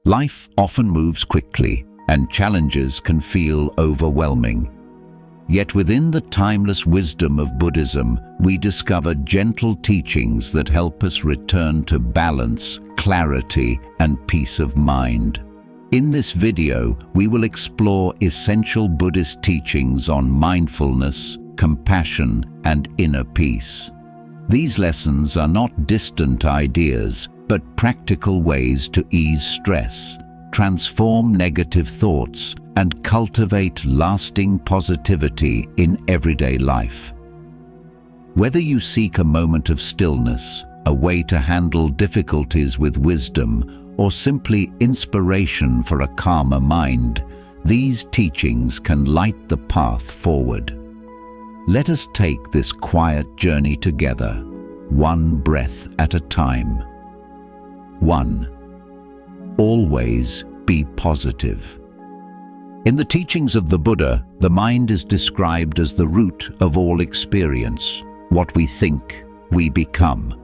Life often moves quickly, and challenges can feel overwhelming. Yet within the timeless wisdom of Buddhism, we discover gentle teachings that help us return to balance, clarity, and peace of mind. In this video, we will explore essential Buddhist teachings on mindfulness, compassion, and inner peace. These lessons are not distant ideas, but practical ways to ease stress, transform negative thoughts, and cultivate lasting positivity in everyday life. Whether you seek a moment of stillness, a way to handle difficulties with wisdom, or simply inspiration for a calmer mind, these teachings can light the path forward. Let us take this quiet journey together, one breath at a time. 1. Always be positive. In the teachings of the Buddha, the mind is described as the root of all experience. What we think, we become.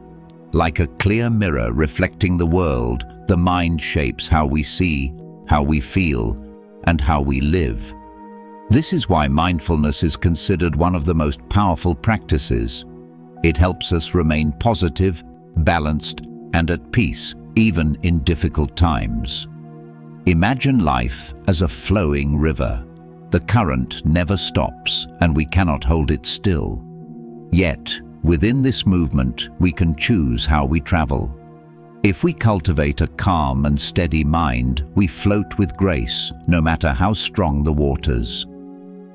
Like a clear mirror reflecting the world, the mind shapes how we see, how we feel, and how we live. This is why mindfulness is considered one of the most powerful practices. It helps us remain positive, balanced, and at peace, even in difficult times. Imagine life as a flowing river. The current never stops, and we cannot hold it still. Yet, within this movement, we can choose how we travel. If we cultivate a calm and steady mind, we float with grace, no matter how strong the waters.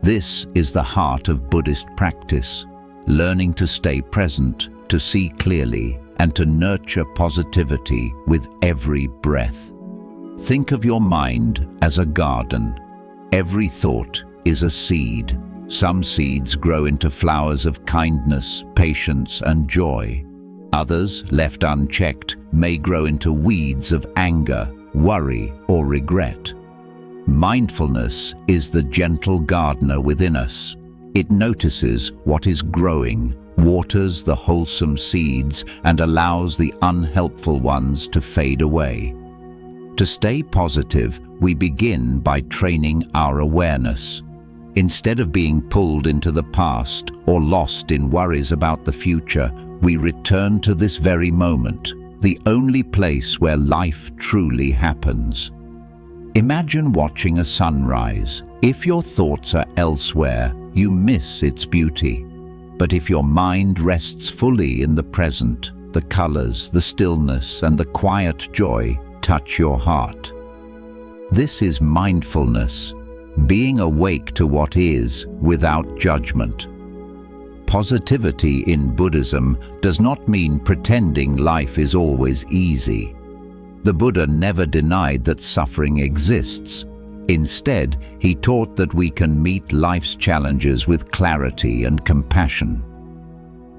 This is the heart of Buddhist practice, learning to stay present, to see clearly, and to nurture positivity with every breath. Think of your mind as a garden. Every thought is a seed. Some seeds grow into flowers of kindness, patience, and joy. Others, left unchecked, may grow into weeds of anger, worry, or regret. Mindfulness is the gentle gardener within us. It notices what is growing, waters the wholesome seeds, and allows the unhelpful ones to fade away. To stay positive, we begin by training our awareness. Instead of being pulled into the past or lost in worries about the future, we return to this very moment, the only place where life truly happens. Imagine watching a sunrise. If your thoughts are elsewhere, you miss its beauty. But if your mind rests fully in the present, the colors, the stillness, and the quiet joy touch your heart. This is mindfulness, being awake to what is without judgment. Positivity in Buddhism does not mean pretending life is always easy. The Buddha never denied that suffering exists. Instead, he taught that we can meet life's challenges with clarity and compassion.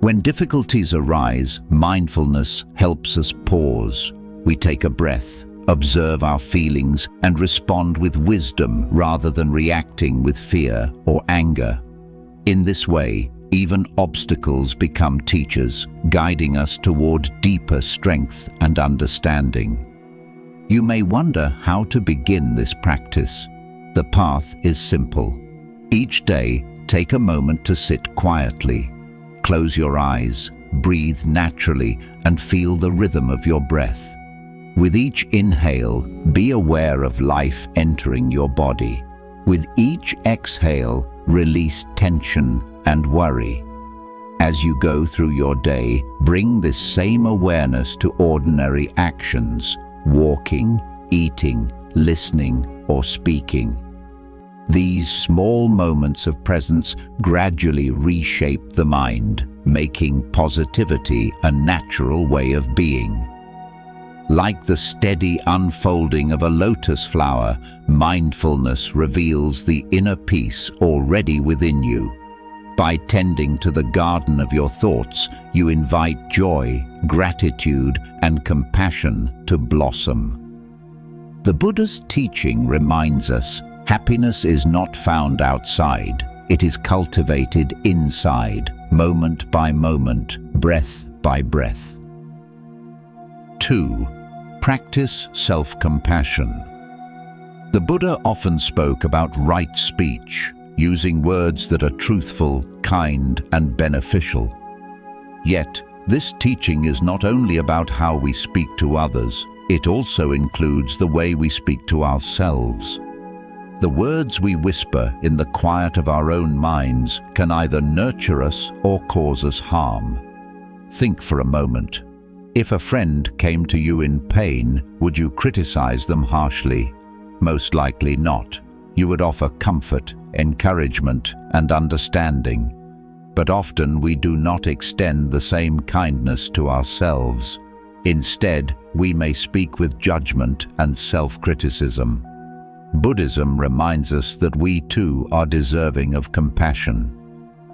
When difficulties arise, mindfulness helps us pause. We take a breath, observe our feelings, and respond with wisdom rather than reacting with fear or anger. In this way, even obstacles become teachers, guiding us toward deeper strength and understanding. You may wonder how to begin this practice. The path is simple. Each day, take a moment to sit quietly. Close your eyes, breathe naturally, and feel the rhythm of your breath. With each inhale, be aware of life entering your body. With each exhale, release tension and worry. As you go through your day, bring this same awareness to ordinary actions, walking, eating, listening, or speaking. These small moments of presence gradually reshape the mind, making positivity a natural way of being. Like the steady unfolding of a lotus flower, mindfulness reveals the inner peace already within you. By tending to the garden of your thoughts, you invite joy, gratitude, and compassion to blossom. The Buddha's teaching reminds us, happiness is not found outside. It is cultivated inside, moment by moment, breath by breath. 2. Practice self-compassion. The Buddha often spoke about right speech, using words that are truthful, kind, and beneficial. Yet, this teaching is not only about how we speak to others, it also includes the way we speak to ourselves. The words we whisper in the quiet of our own minds can either nurture us or cause us harm. Think for a moment. If a friend came to you in pain, would you criticize them harshly? Most likely not. You would offer comfort, encouragement, and understanding. But often we do not extend the same kindness to ourselves. Instead, we may speak with judgment and self-criticism. Buddhism reminds us that we too are deserving of compassion.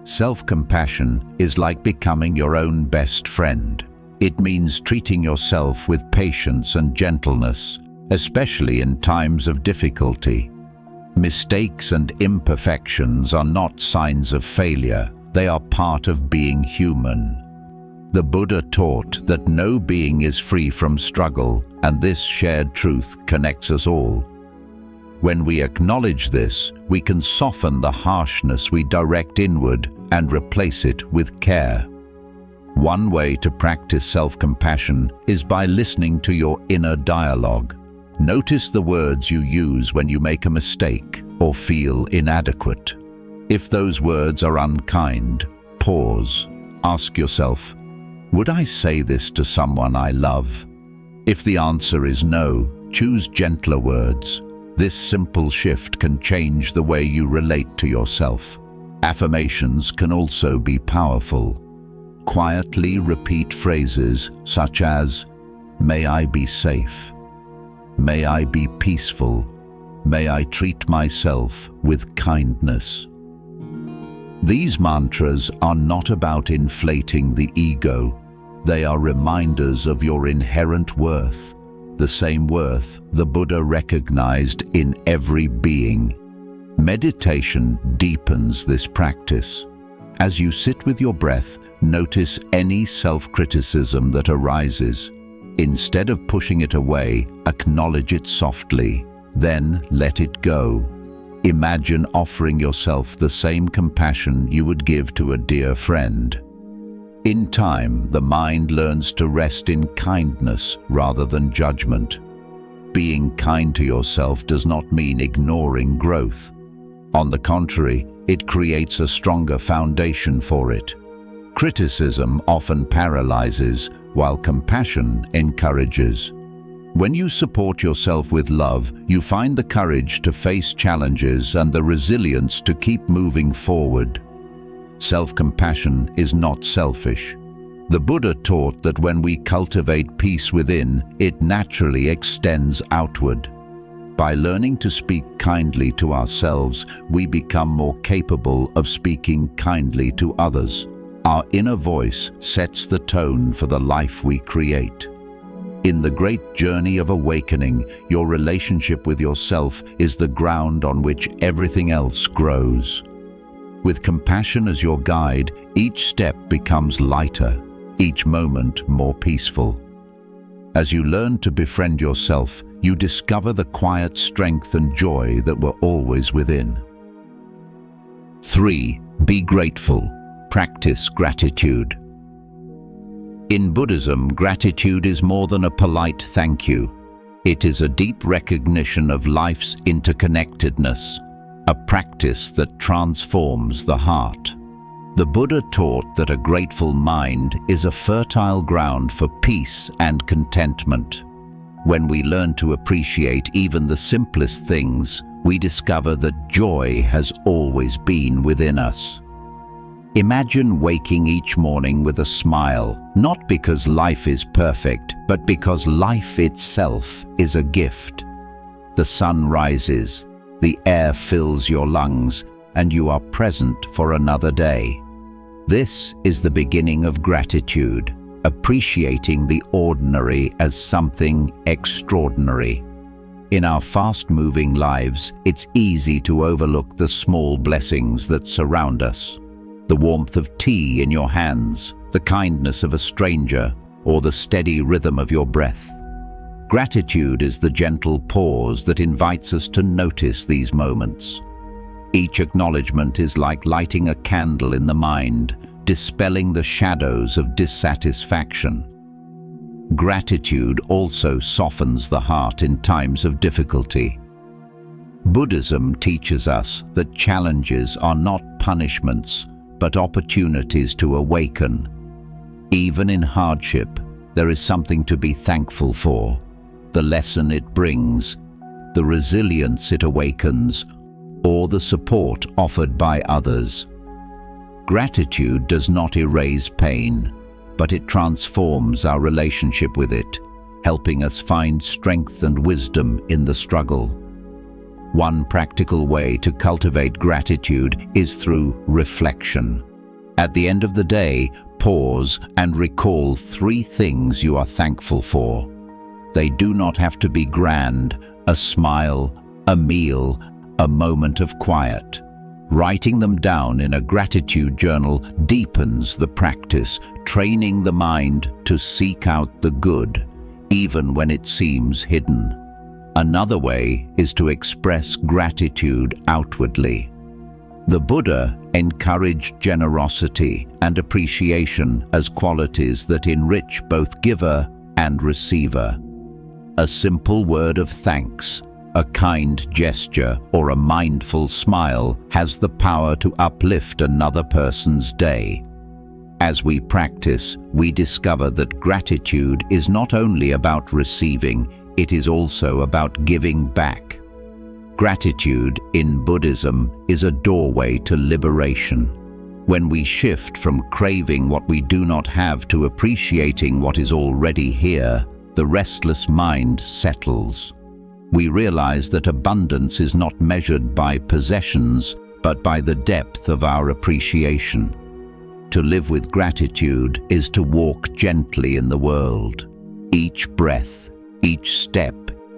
Self-compassion is like becoming your own best friend. It means treating yourself with patience and gentleness, especially in times of difficulty. Mistakes and imperfections are not signs of failure, they are part of being human. The Buddha taught that no being is free from struggle, and this shared truth connects us all. When we acknowledge this, we can soften the harshness we direct inward and replace it with care. One way to practice self-compassion is by listening to your inner dialogue. Notice the words you use when you make a mistake or feel inadequate. If those words are unkind, pause. Ask yourself, would I say this to someone I love? If the answer is no, choose gentler words. This simple shift can change the way you relate to yourself. Affirmations can also be powerful. Quietly repeat phrases such as, "May I be safe. May I be peaceful. May I treat myself with kindness." These mantras are not about inflating the ego. They are reminders of your inherent worth, the same worth the Buddha recognized in every being. Meditation deepens this practice. As you sit with your breath, notice any self-criticism that arises. Instead of pushing it away, acknowledge it softly, then let it go. Imagine offering yourself the same compassion you would give to a dear friend. In time, the mind learns to rest in kindness rather than judgment. Being kind to yourself does not mean ignoring growth. On the contrary, it creates a stronger foundation for it. Criticism often paralyzes, while compassion encourages. When you support yourself with love, you find the courage to face challenges and the resilience to keep moving forward. Self-compassion is not selfish. The Buddha taught that when we cultivate peace within, it naturally extends outward. By learning to speak kindly to ourselves, we become more capable of speaking kindly to others. Our inner voice sets the tone for the life we create. In the great journey of awakening, your relationship with yourself is the ground on which everything else grows. With compassion as your guide, each step becomes lighter, each moment more peaceful. As you learn to befriend yourself, you discover the quiet strength and joy that were always within. 3. Be grateful. Practice gratitude. In Buddhism, gratitude is more than a polite thank you. It is a deep recognition of life's interconnectedness, a practice that transforms the heart. The Buddha taught that a grateful mind is a fertile ground for peace and contentment. When we learn to appreciate even the simplest things, we discover that joy has always been within us. Imagine waking each morning with a smile, not because life is perfect, but because life itself is a gift. The sun rises, the air fills your lungs, and you are present for another day. This is the beginning of gratitude, appreciating the ordinary as something extraordinary. In our fast-moving lives, it's easy to overlook the small blessings that surround us. The warmth of tea in your hands, the kindness of a stranger, or the steady rhythm of your breath. Gratitude is the gentle pause that invites us to notice these moments. Each acknowledgement is like lighting a candle in the mind, dispelling the shadows of dissatisfaction. Gratitude also softens the heart in times of difficulty. Buddhism teaches us that challenges are not punishments, but opportunities to awaken. Even in hardship, there is something to be thankful for. The lesson it brings, the resilience it awakens, or the support offered by others. Gratitude does not erase pain, but it transforms our relationship with it, helping us find strength and wisdom in the struggle. One practical way to cultivate gratitude is through reflection. At the end of the day, pause and recall 3 things you are thankful for. They do not have to be grand: a smile, a meal, a moment of quiet. Writing them down in a gratitude journal deepens the practice, training the mind to seek out the good, even when it seems hidden. Another way is to express gratitude outwardly. The Buddha encouraged generosity and appreciation as qualities that enrich both giver and receiver. A simple word of thanks, a kind gesture, or a mindful smile has the power to uplift another person's day. As we practice, we discover that gratitude is not only about receiving, it is also about giving back. Gratitude in Buddhism is a doorway to liberation. When we shift from craving what we do not have to appreciating what is already here, the restless mind settles. We realize that abundance is not measured by possessions, but by the depth of our appreciation. To live with gratitude is to walk gently in the world. Each breath, each step,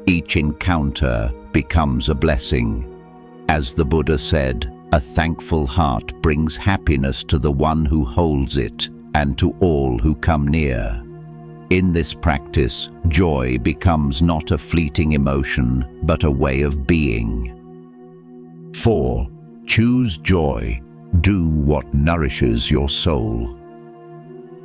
each encounter becomes a blessing. As the Buddha said, a thankful heart brings happiness to the one who holds it and to all who come near. In this practice, joy becomes not a fleeting emotion, but a way of being. 4. Choose joy. Do what nourishes your soul.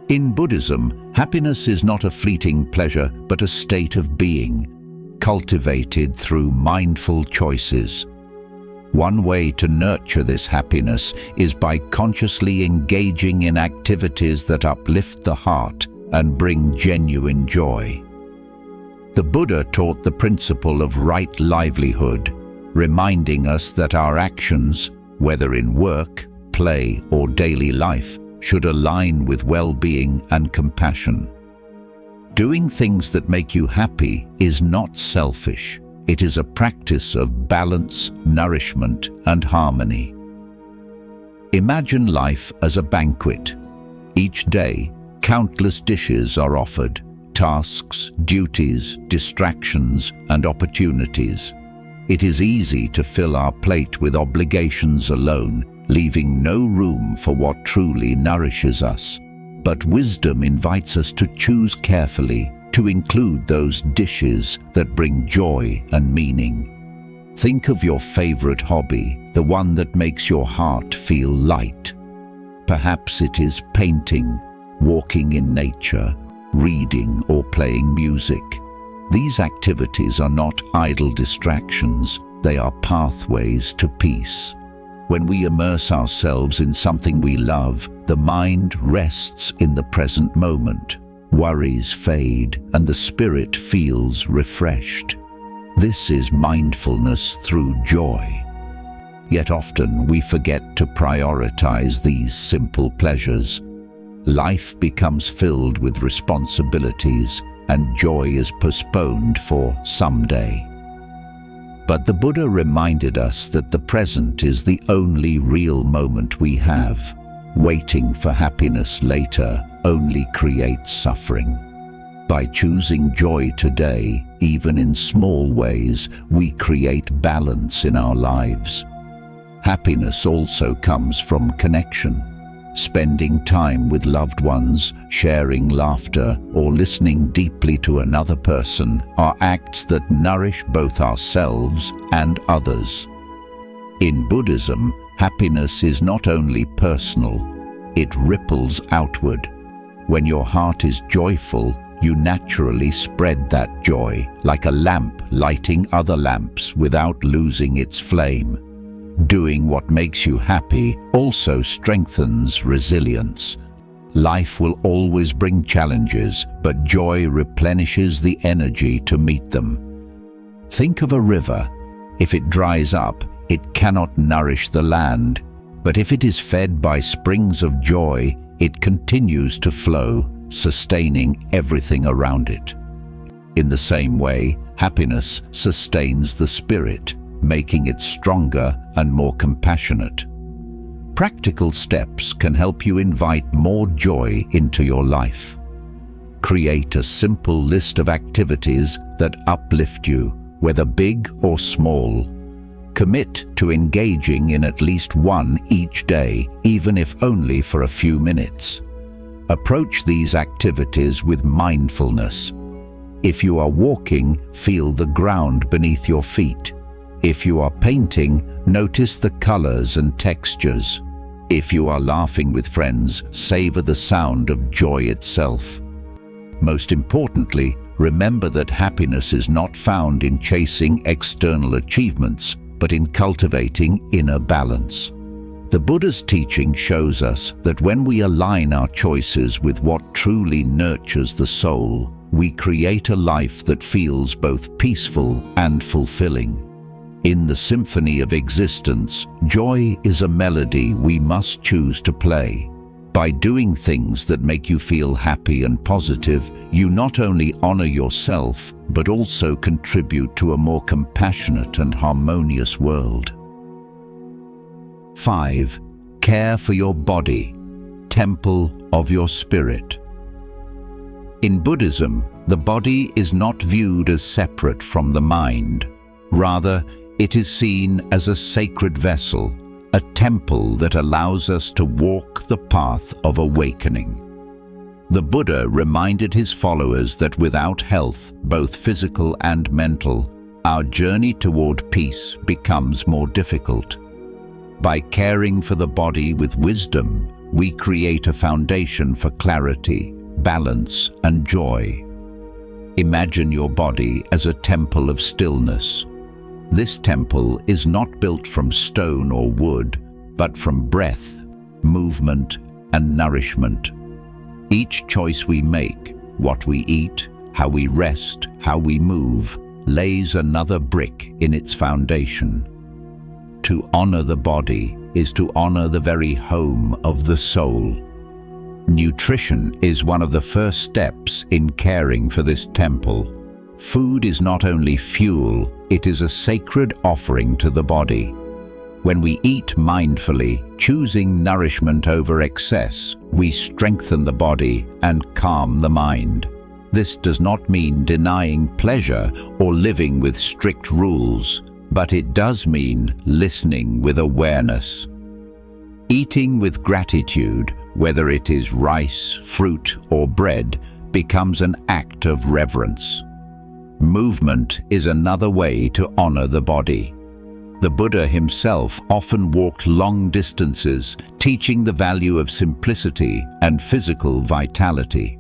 In Buddhism, happiness is not a fleeting pleasure, but a state of being, cultivated through mindful choices. One way to nurture this happiness is by consciously engaging in activities that uplift the heart and bring genuine joy. The Buddha taught the principle of right livelihood, reminding us that our actions, whether in work, play, or daily life, should align with well-being and compassion. Doing things that make you happy is not selfish. It is a practice of balance, nourishment, and harmony. Imagine life as a banquet. Each day, countless dishes are offered, tasks, duties, distractions, and opportunities. It is easy to fill our plate with obligations alone, leaving no room for what truly nourishes us. But wisdom invites us to choose carefully, to include those dishes that bring joy and meaning. Think of your favorite hobby, the one that makes your heart feel light. Perhaps it is painting, walking in nature, reading, or playing music. These activities are not idle distractions, they are pathways to peace. When we immerse ourselves in something we love, the mind rests in the present moment. Worries fade, and the spirit feels refreshed. This is mindfulness through joy. Yet often we forget to prioritize these simple pleasures. Life becomes filled with responsibilities, and joy is postponed for someday. But the Buddha reminded us that the present is the only real moment we have. Waiting for happiness later only creates suffering. By choosing joy today, even in small ways, we create balance in our lives. Happiness also comes from connection. Spending time with loved ones, sharing laughter, or listening deeply to another person are acts that nourish both ourselves and others. In Buddhism, happiness is not only personal, it ripples outward. When your heart is joyful, you naturally spread that joy, like a lamp lighting other lamps without losing its flame. Doing what makes you happy also strengthens resilience. Life will always bring challenges, but joy replenishes the energy to meet them. Think of a river. If it dries up, it cannot nourish the land, but if it is fed by springs of joy, it continues to flow, sustaining everything around it. In the same way, happiness sustains the spirit, making it stronger and more compassionate. Practical steps can help you invite more joy into your life. Create a simple list of activities that uplift you, whether big or small. Commit to engaging in at least one each day, even if only for a few minutes. Approach these activities with mindfulness. If you are walking, feel the ground beneath your feet. If you are painting, notice the colors and textures. If you are laughing with friends, savor the sound of joy itself. Most importantly, remember that happiness is not found in chasing external achievements, but in cultivating inner balance. The Buddha's teaching shows us that when we align our choices with what truly nurtures the soul, we create a life that feels both peaceful and fulfilling. In the symphony of existence, joy is a melody we must choose to play. By doing things that make you feel happy and positive, you not only honor yourself, but also contribute to a more compassionate and harmonious world. 5. Care for your body, temple of your spirit. In Buddhism, the body is not viewed as separate from the mind. Rather, it is seen as a sacred vessel, a temple that allows us to walk the path of awakening. The Buddha reminded his followers that without health, both physical and mental, our journey toward peace becomes more difficult. By caring for the body with wisdom, we create a foundation for clarity, balance, and joy. Imagine your body as a temple of stillness. This temple is not built from stone or wood, but from breath, movement, and nourishment. Each choice we make, what we eat, how we rest, how we move, lays another brick in its foundation. To honor the body is to honor the very home of the soul. Nutrition is one of the first steps in caring for this temple. Food is not only fuel, it is a sacred offering to the body. When we eat mindfully, choosing nourishment over excess, we strengthen the body and calm the mind. This does not mean denying pleasure or living with strict rules, but it does mean listening with awareness. Eating with gratitude, whether it is rice, fruit, or bread, becomes an act of reverence. Movement is another way to honor the body. The Buddha himself often walked long distances, teaching the value of simplicity and physical vitality.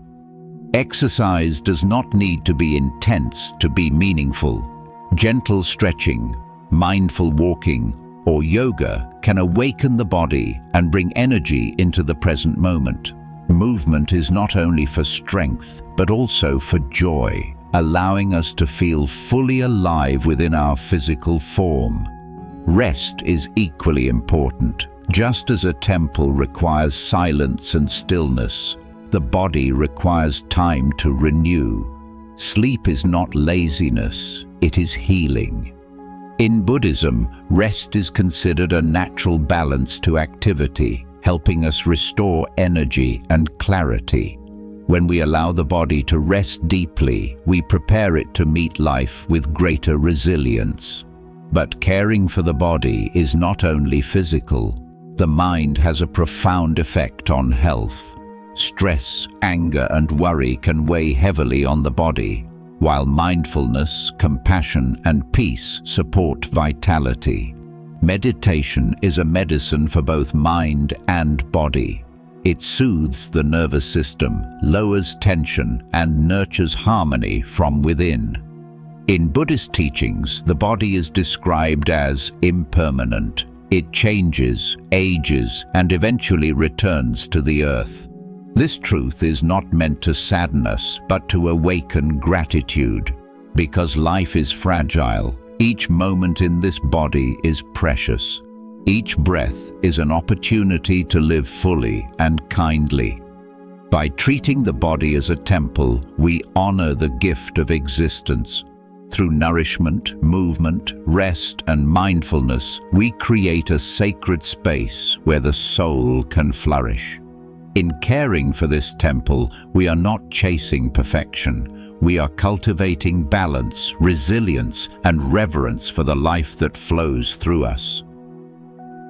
Exercise does not need to be intense to be meaningful. Gentle stretching, mindful walking, or yoga can awaken the body and bring energy into the present moment. Movement is not only for strength, but also for joy, allowing us to feel fully alive within our physical form. Rest is equally important. Just as a temple requires silence and stillness, the body requires time to renew. Sleep is not laziness, it is healing. In Buddhism, rest is considered a natural balance to activity, helping us restore energy and clarity. When we allow the body to rest deeply, we prepare it to meet life with greater resilience. But caring for the body is not only physical. the mind has a profound effect on health. Stress, anger, and worry can weigh heavily on the body, while mindfulness, compassion, and peace support vitality. Meditation is a medicine for both mind and body. It soothes the nervous system, lowers tension, and nurtures harmony from within. In Buddhist teachings, the body is described as impermanent. It changes, ages, and eventually returns to the earth. This truth is not meant to sadden us, but to awaken gratitude. Because life is fragile, each moment in this body is precious. Each breath is an opportunity to live fully and kindly. By treating the body as a temple, we honor the gift of existence. Through nourishment, movement, rest, and mindfulness, we create a sacred space where the soul can flourish. In caring for this temple, we are not chasing perfection. We are cultivating balance, resilience, and reverence for the life that flows through us.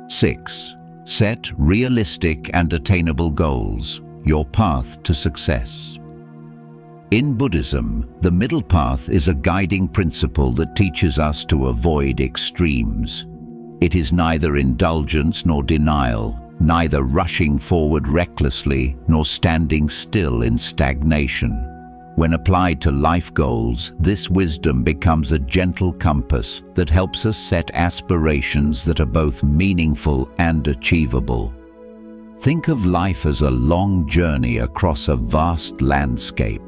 6. Set realistic and attainable goals, your path to success. In Buddhism, the middle path is a guiding principle that teaches us to avoid extremes. It is neither indulgence nor denial, neither rushing forward recklessly nor standing still in stagnation. When applied to life goals, this wisdom becomes a gentle compass that helps us set aspirations that are both meaningful and achievable. Think of life as a long journey across a vast landscape.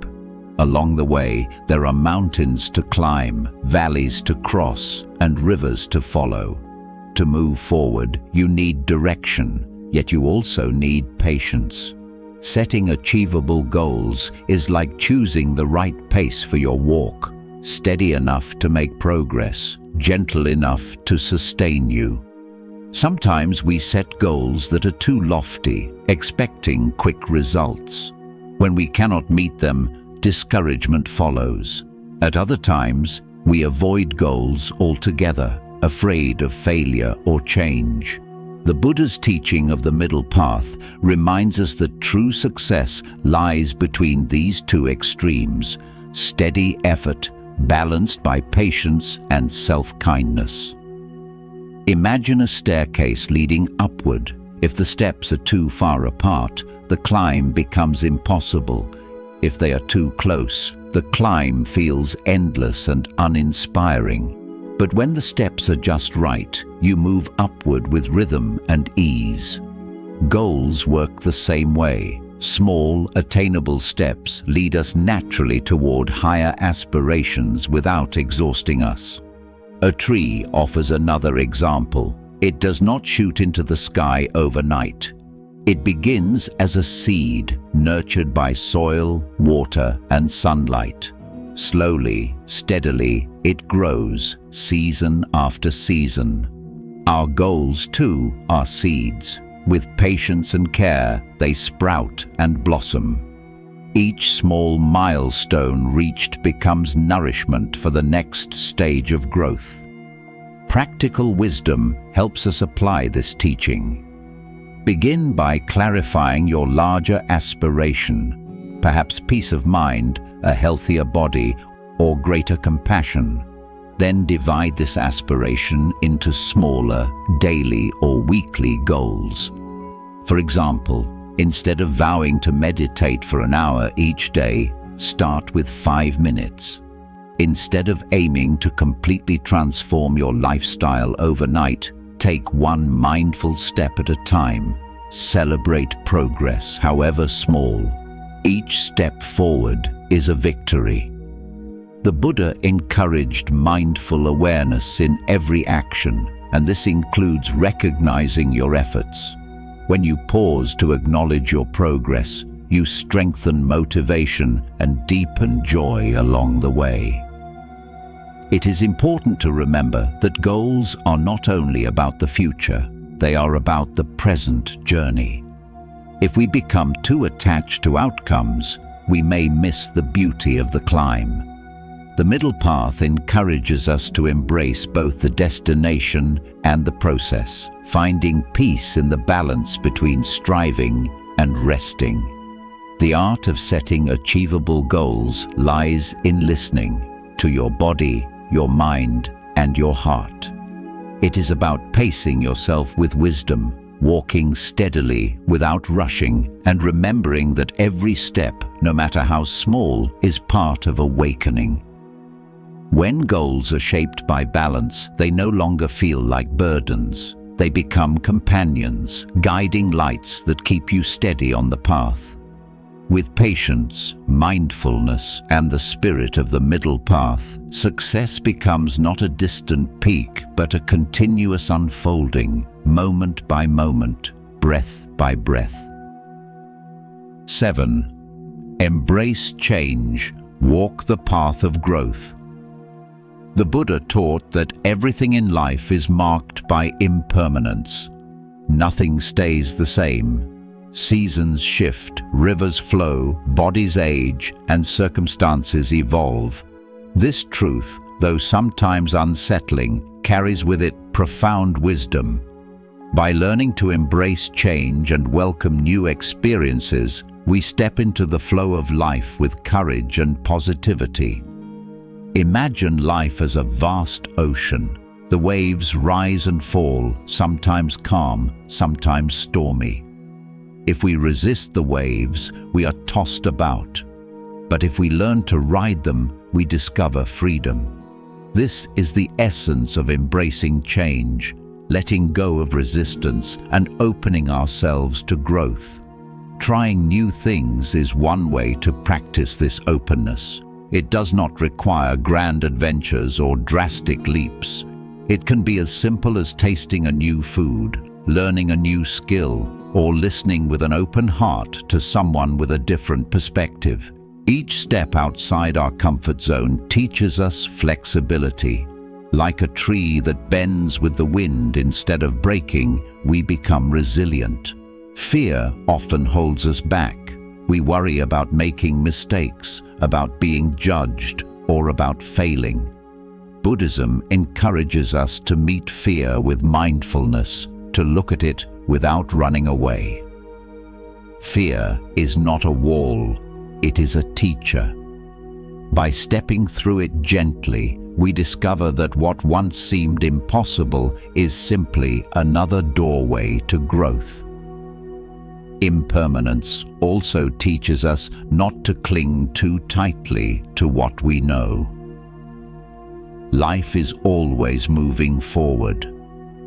Along the way, there are mountains to climb, valleys to cross, and rivers to follow. To move forward, you need direction, yet you also need patience. Setting achievable goals is like choosing the right pace for your walk, steady enough to make progress, gentle enough to sustain you. Sometimes we set goals that are too lofty, expecting quick results. When we cannot meet them, discouragement follows. At other times, we avoid goals altogether, afraid of failure or change. The Buddha's teaching of the middle path reminds us that true success lies between these two extremes: steady effort, balanced by patience and self-kindness. Imagine a staircase leading upward. If the steps are too far apart, the climb becomes impossible. If they are too close, the climb feels endless and uninspiring. But when the steps are just right, you move upward with rhythm and ease. Goals work the same way. Small, attainable steps lead us naturally toward higher aspirations without exhausting us. A tree offers another example. It does not shoot into the sky overnight. It begins as a seed, nurtured by soil, water, and sunlight. Slowly, steadily, it grows, season after season. Our goals, too, are seeds. With patience and care, they sprout and blossom. Each small milestone reached becomes nourishment for the next stage of growth. Practical wisdom helps us apply this teaching. Begin by clarifying your larger aspiration, perhaps peace of mind, a healthier body, or greater compassion. Then divide this aspiration into smaller, daily or weekly goals. For example, instead of vowing to meditate for an hour each day, start with 5 minutes. Instead of aiming to completely transform your lifestyle overnight, take one mindful step at a time. Celebrate progress, however small. Each step forward is a victory. The Buddha encouraged mindful awareness in every action, and this includes recognizing your efforts. When you pause to acknowledge your progress, you strengthen motivation and deepen joy along the way. It is important to remember that goals are not only about the future, they are about the present journey. If we become too attached to outcomes, we may miss the beauty of the climb. The middle path encourages us to embrace both the destination and the process, finding peace in the balance between striving and resting. The art of setting achievable goals lies in listening to your body, your mind, and your heart. It is about pacing yourself with wisdom, walking steadily without rushing, and remembering that every step, no matter how small, is part of awakening. When goals are shaped by balance, they no longer feel like burdens. They become companions, guiding lights that keep you steady on the path. With patience, mindfulness, and the spirit of the middle path, success becomes not a distant peak, but a continuous unfolding, moment by moment, breath by breath. 7. Embrace change. Walk the path of growth. The Buddha taught that everything in life is marked by impermanence. Nothing stays the same. Seasons shift, rivers flow, bodies age, and circumstances evolve. This truth, though sometimes unsettling, carries with it profound wisdom. By learning to embrace change and welcome new experiences, we step into the flow of life with courage and positivity. Imagine life as a vast ocean. The waves rise and fall, sometimes calm, sometimes stormy. If we resist the waves, we are tossed about. But if we learn to ride them, we discover freedom. This is the essence of embracing change, letting go of resistance and opening ourselves to growth. Trying new things is one way to practice this openness. It does not require grand adventures or drastic leaps. It can be as simple as tasting a new food, learning a new skill, or listening with an open heart to someone with a different perspective. Each step outside our comfort zone teaches us flexibility. Like a tree that bends with the wind instead of breaking, we become resilient. Fear often holds us back. We worry about making mistakes, about being judged, or about failing. Buddhism encourages us to meet fear with mindfulness, to look at it without running away. Fear is not a wall, it is a teacher. By stepping through it gently, we discover that what once seemed impossible is simply another doorway to growth. Impermanence also teaches us not to cling too tightly to what we know. Life is always moving forward.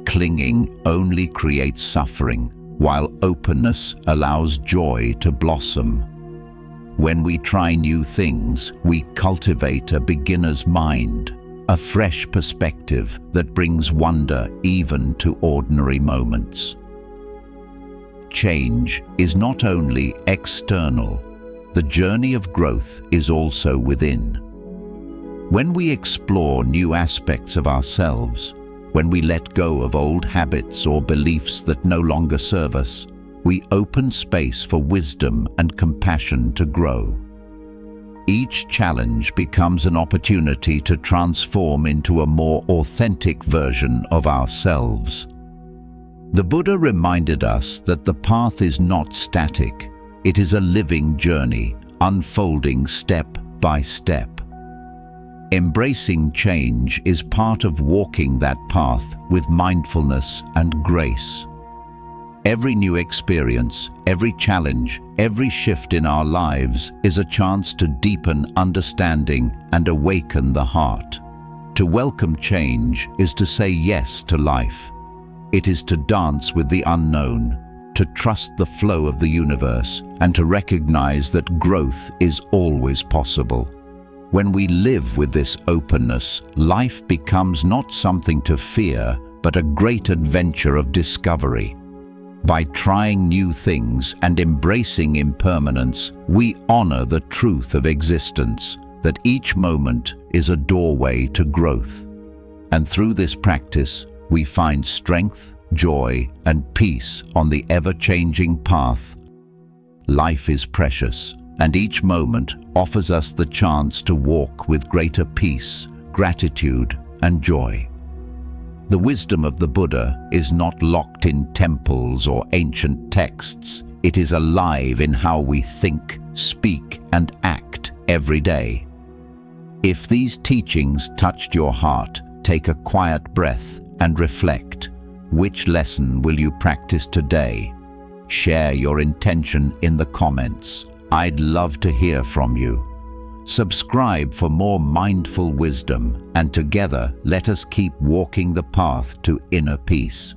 Clinging only creates suffering, while openness allows joy to blossom. When we try new things, we cultivate a beginner's mind, a fresh perspective that brings wonder even to ordinary moments. Change is not only external, the journey of growth is also within. When we explore new aspects of ourselves, when we let go of old habits or beliefs that no longer serve us, we open space for wisdom and compassion to grow. Each challenge becomes an opportunity to transform into a more authentic version of ourselves. The Buddha reminded us that the path is not static. It is a living journey, unfolding step by step. Embracing change is part of walking that path with mindfulness and grace. Every new experience, every challenge, every shift in our lives is a chance to deepen understanding and awaken the heart. To welcome change is to say yes to life. It is to dance with the unknown, to trust the flow of the universe, and to recognize that growth is always possible. When we live with this openness, life becomes not something to fear, but a great adventure of discovery. By trying new things and embracing impermanence, we honor the truth of existence, that each moment is a doorway to growth. And through this practice, we find strength, joy, and peace on the ever-changing path. Life is precious. and each moment offers us the chance to walk with greater peace, gratitude, and joy. The wisdom of the Buddha is not locked in temples or ancient texts. It is alive in how we think, speak, and act every day. If these teachings touched your heart, take a quiet breath and reflect. Which lesson will you practice today? Share your intention in the comments. I'd love to hear from you. Subscribe for more mindful wisdom, and together let us keep walking the path to inner peace.